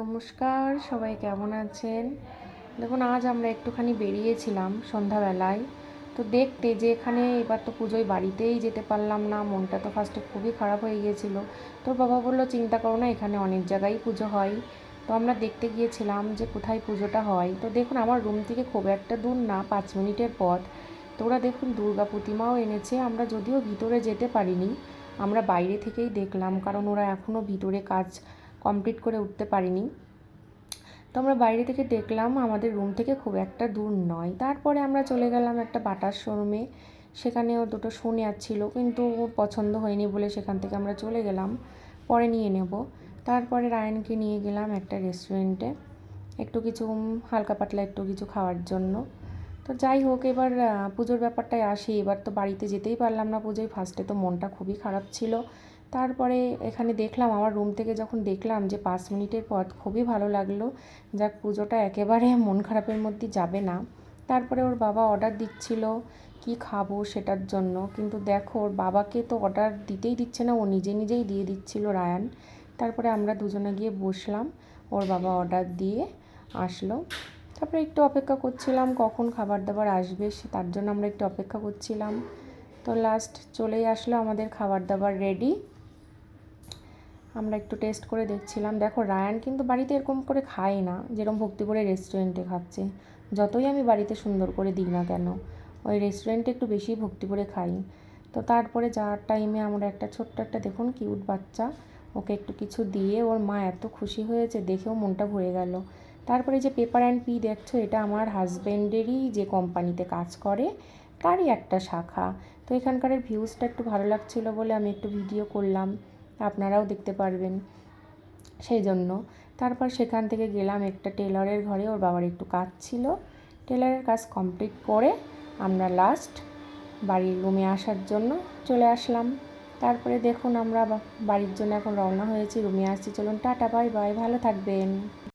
নমস্কার, সবাই কেমন আছেন? দেখুন, আজ আমরা একটুখানি বেরিয়েছিলাম সন্ধ্যাবেলায়। তো দেখতে যে এখানে এবার তো পুজোয় বাড়িতেই যেতে পারলাম না, মনটা তো ফার্স্টে খুবই খারাপ হয়ে গিয়েছিল। তো বাবা বললো চিন্তা করো না, এখানে অনেক জায়গায় পুজো হয়। তো আমরা দেখতে গিয়েছিলাম যে কোথায় পুজোটা হয়। তো দেখুন, আমার রুম থেকে খুব একটা দূর না, 5 মিনিটের পথ। তো ওরা দেখুন দুর্গা প্রতিমাও এনেছে। আমরা যদিও ভিতরে যেতে পারিনি, আমরা বাইরে থেকেই দেখলাম, কারণ ওরা এখনও ভিতরে কাজ কমপ্লিট করে উঠতে পারিনি। তো আমরা বাইরে থেকে দেখলাম, আমাদের রুম থেকে খুব একটা দূর নয়। তারপরে আমরা চলে গেলাম একটা বাটার শোরুমে। সেখানেও দুটো শু নেওয়ার ছিল, কিন্তু পছন্দ হয়নি বলে সেখান থেকে আমরা চলে গেলাম, পরে নিয়ে নেব। তারপরে রায়ানকে নিয়ে গেলাম একটা রেস্টুরেন্টে একটু কিছু হালকা পাতলা একটু কিছু খাওয়ার জন্য। তো যাই হোক, এবার পুজোর ব্যাপারটায় আসি। এবার তো বাড়িতে যেতেই পারলাম না পুজোয়। ফার্স্টে তো মনটা খুবই খারাপ ছিল। তারপরে এখানে দেখলাম, আমার রুম থেকে যখন দেখলাম যে 5 মিনিটের পথ, খুবই ভালো লাগলো। যাক, পুজোটা একেবারে মন খারাপের মধ্যে যাবে না। তারপরে ওর বাবা অর্ডার দিচ্ছিল কি খাবো সেটার জন্য, কিন্তু দেখো ওর বাবাকে তো অর্ডার দিতেই দিচ্ছে না, ও নিজে নিজেই দিয়ে দিচ্ছিল রায়ান। তারপরে আমরা দুজনে গিয়ে বসলাম, ওর বাবা অর্ডার দিয়ে আসলো। তারপরে একটু অপেক্ষা করছিলাম কখন খাবার দাবার আসবে, তার জন্য আমরা একটু অপেক্ষা করছিলাম। তো লাস্ট চলেই আসলো আমাদের খাবার দাবার রেডি। আমরা একটু টেস্ট করে দেখছিলাম। দেখো, রায়ান কিন্তু বাড়িতে এরকম করে খায় না যেরকম ভক্তিপুরের রেস্টুরেন্টে খাচ্ছে। যতই আমি বাড়িতে সুন্দর করে দিই না কেন, ওই রেস্টুরেন্টে একটু বেশি ভক্তিপুরে খাই। তো তারপরে যাওয়ার টাইমে আমরা একটা ছোট্ট একটা দেখুন কিউট বাচ্চা, ওকে একটু কিছু দিয়ে ওর মা এত খুশি হয়েছে, দেখেও মনটা ভরে গেল। তারপরে যে পেপার অ্যান্ড পি দেখছো, এটা আমার হাজব্যান্ডেরই যে কোম্পানিতে কাজ করে তারই একটা শাখা। তো এখানকার ভিউজটা একটু ভালো লাগছিলো বলে আমি একটু ভিডিও করলাম, আপনারাও দেখতে পারবেন সেই জন্য। তারপর সেখান থেকে গেলাম একটা টেলরের ঘরে, ওর বাবার একটু কাজ ছিল। টেলরের কাজ কমপ্লিট করে আমরা লাস্ট বাড়ির রুমে আসার জন্য চলে আসলাম। তারপরে দেখুন, আমরা বাড়ির জন্য এখন রওনা হয়েছি, রুমে আসছি। চলুন, টাটা, বাই বাই, ভালো থাকবেন।